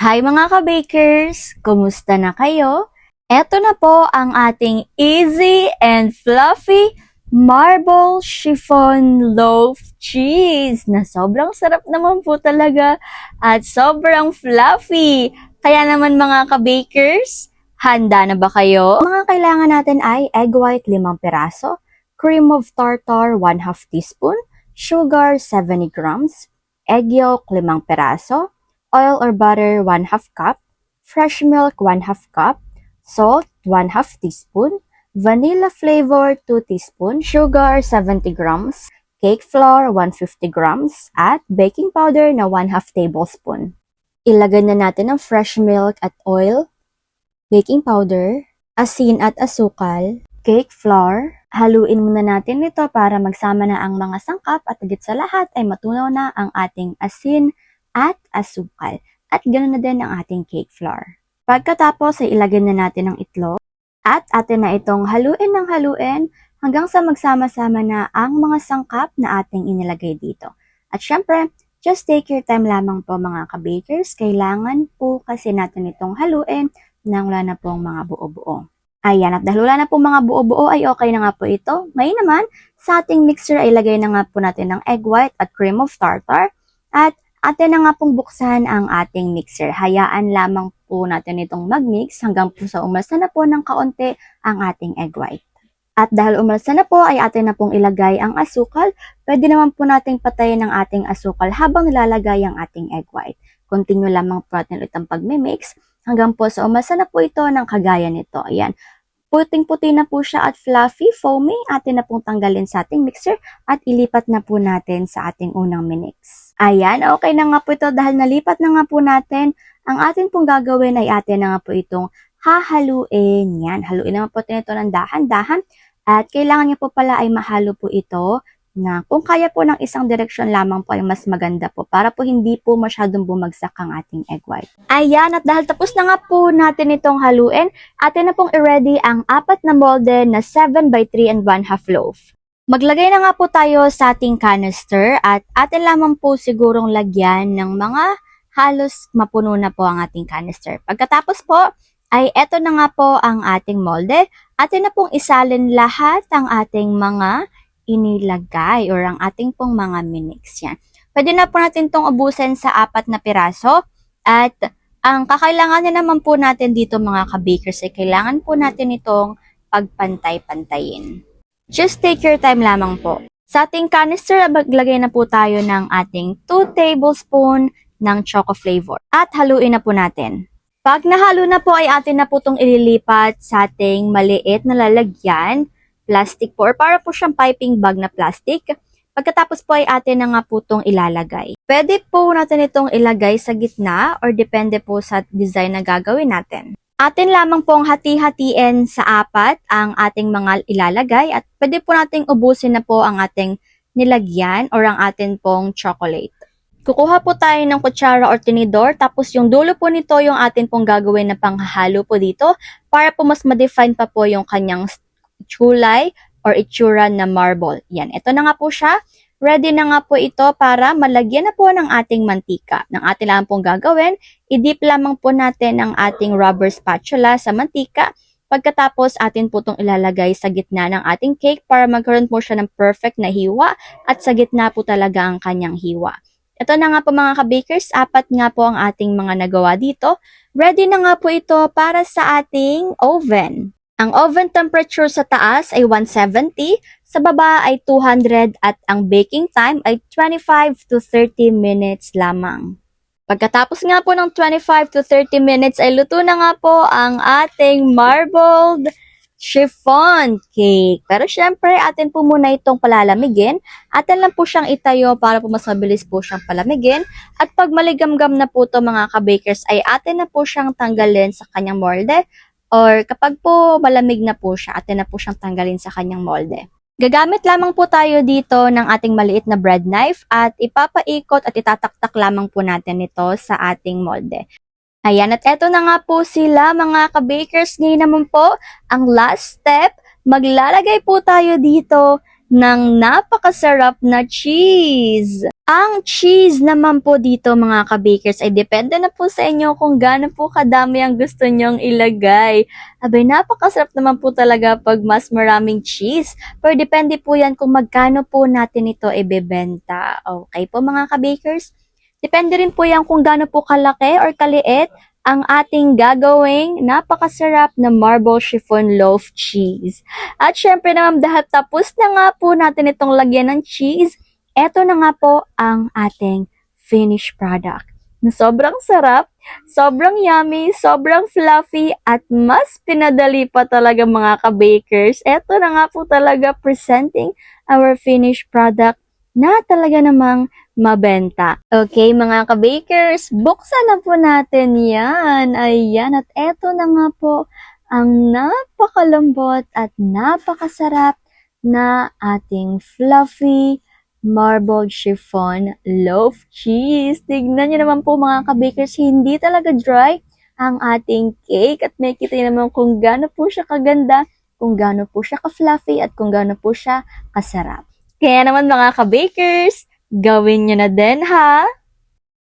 Hi mga ka-bakers! Kumusta na kayo? Eto na po ang ating easy and fluffy marble chiffon loaf cheese na sobrang sarap naman po talaga at sobrang fluffy. Kaya naman mga ka-bakers, handa na ba kayo? Mga kailangan natin ay egg white 5 piraso, cream of tartar 1/2 teaspoon, sugar 70 grams, egg yolk 5 piraso, oil or butter 1/2 cup, fresh milk 1/2 cup, salt 1/2 teaspoon, vanilla flavor 2 teaspoon, sugar 70 grams, cake flour 150 grams, at baking powder na 1/2 tablespoon. Ilagay na natin ang fresh milk at oil, baking powder, asin at asukal, cake flour. Haluin muna natin ito para magsama na ang mga sangkap at higit sa lahat ay matunaw na ang ating asin at asukal. At ganoon na din ang ating cake flour. Pagkatapos ay ilagay na natin ang itlog at atin na itong haluin ng haluin hanggang sa magsama-sama na ang mga sangkap na ating inilagay dito. At syempre, just take your time lamang po mga ka-bakers. Kailangan po kasi natin itong haluin nang wala na pong mga buo-buo. Ayan, at dahil wala na pong mga buo-buo ay okay na nga po ito. Ngayon naman, sa ating mixer ay ilagay na nga po natin ng egg white at cream of tartar at atin na nga pong buksan ang ating mixer. Hayaan lamang po natin itong mag-mix hanggang po sa umalsa na po ng kaunti ang ating egg white. At dahil umalsa na po ay atin na pong ilagay ang asukal. Pwede naman po nating patayin ang ating asukal habang nilalagay ang ating egg white. Continue lamang po natin ulit ang pag-mix hanggang po sa umalsa na po ito ng kagaya nito. Ayan. Puting-puti na po siya at fluffy, foamy. Atin na pong tanggalin sa ating mixer at ilipat na po natin sa ating unang minix. Ayan, okay na nga po ito dahil nalipat na nga po natin. Ang atin pong gagawin ay atin na nga po itong hahaluin. Yan, haluin naman po ito ng dahan-dahan. At kailangan niyo po pala ay mahalo po ito na kung kaya po ng isang direksyon lamang po ay mas maganda po para po hindi po masyadong bumagsak ang ating egg white. Ayan, at dahil tapos na nga po natin itong haluin, atin na pong i-ready ang 4 na molde na 7x3 and 1/2 loaf. Maglagay na nga po tayo sa ating canister at atin lamang po sigurong lagyan ng mga halos mapuno na po ang ating canister. Pagkatapos po ay eto na nga po ang ating molde. Atin na pong isalin lahat ang ating mga inilagay or ang ating pong mga minix yan. Pwede na po natin itong ubusin sa 4 na piraso at ang kakailanganin naman po natin dito mga ka-bakers ay kailangan po natin itong pagpantay-pantayin. Just take your time lamang po. Sa ating canister, maglagay na po tayo ng ating 2 tablespoon ng choco flavor at haluin na po natin. Pag nahalo na po ay atin na po itong ililipat sa ating maliit na lalagyan, plastic po or para po siyang piping bag na plastic. Pagkatapos po ay atin na nga po itong ilalagay. Pwede po natin itong ilagay sa gitna or depende po sa design na gagawin natin. Atin lamang pong hati-hatiin sa 4 ang ating mga ilalagay at pwede po nating ubusin na po ang ating nilagyan or ang atin pong chocolate. Kukuha po tayo ng kutsara or tinidor tapos yung dulo po nito yung atin pong gagawin na panghahalo po dito para po mas ma-define pa po yung kanyang kulay or itsura na marble. Yan, ito na nga po siya. Ready na nga po ito para malagyan na po ng ating mantika. Ng atin lang pong gagawin, i-dip lamang po natin ang ating rubber spatula sa mantika. Pagkatapos atin po itong ilalagay sa gitna ng ating cake para magkaroon po siya ng perfect na hiwa at sa gitna po talaga ang kanyang hiwa. Ito na nga po mga ka-bakers, 4 nga po ang ating mga nagawa dito. Ready na nga po ito para sa ating oven. Ang oven temperature sa taas ay 170, sa baba ay 200 at ang baking time ay 25 to 30 minutes lamang. Pagkatapos nga po ng 25 to 30 minutes ay luto na nga po ang ating marbled chiffon cake. Pero syempre, atin po muna itong palalamigin. Atin lang po siyang itayo para po mas mabilis po siyang palamigin. At pag maligamgam na po ito mga ka-bakers, ay atin na po siyang tanggalin sa kanyang molde. Or kapag po malamig na po siya, atin na po siyang tanggalin sa kanyang molde. Gagamit lamang po tayo dito ng ating maliit na bread knife at ipapaikot at itataktak lamang po natin ito sa ating molde. Ayan, at eto na nga po sila mga ka-bakers. Ngayon naman po, ang last step, maglalagay po tayo dito ng napakasarap na cheese. Ang cheese naman po dito mga ka-bakers ay depende na po sa inyo kung gaano po kadami ang gusto nyong ilagay. Abay, napakasarap naman po talaga pag mas maraming cheese. Pero depende po yan kung magkano po natin ito ibebenta. Okay po mga ka-bakers? Depende rin po yan kung gaano po kalaki or kaliit ang ating gagawing napakasarap na marble chiffon loaf cheese. At syempre naman dahil tapos na nga po natin itong lagyan ng cheese, eto na nga po ang ating finished product. Na sobrang sarap, sobrang yummy, sobrang fluffy, at mas pinadali pa talaga mga ka-bakers. Eto na nga po talaga presenting our finished product na talaga namang mabenta. Okay mga ka-bakers, buksan na po natin yan. Ayan, at eto na nga po ang napakalambot at napakasarap na ating fluffy marble chiffon loaf cheese. Tignan nyo naman po mga ka-bakers, hindi talaga dry ang ating cake at makikita nyo naman kung gaano po siya kaganda, kung gaano po siya ka-fluffy at kung gaano po siya kasarap. Kaya naman mga ka-bakers, gawin nyo na din ha!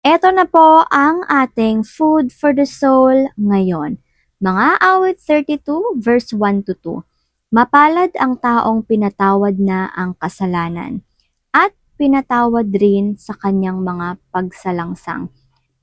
Ito na po ang ating food for the soul ngayon. Mga awit 32 verse 1 to 2. Mapalad ang taong pinatawad na ang kasalanan at pinatawad rin sa kanyang mga pagsalangsang.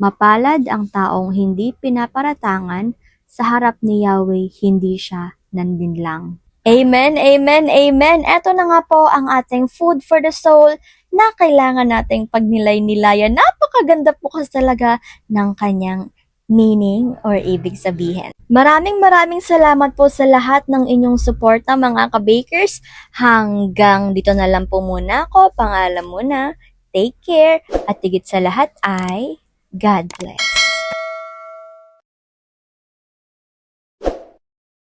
Mapalad ang taong hindi pinaparatangan, sa harap ni Yahweh hindi siya nandinlang. Amen, amen, amen. Ito na nga po ang ating food for the soul na kailangan nating pagnilay-nilayan. Napakaganda po kasi talaga ng kanyang meaning or ibig sabihin. Maraming salamat po sa lahat ng inyong suporta mga ka-bakers. Hanggang dito na lang po muna ako. Pangalanan muna. Take care. At higit sa lahat ay God bless.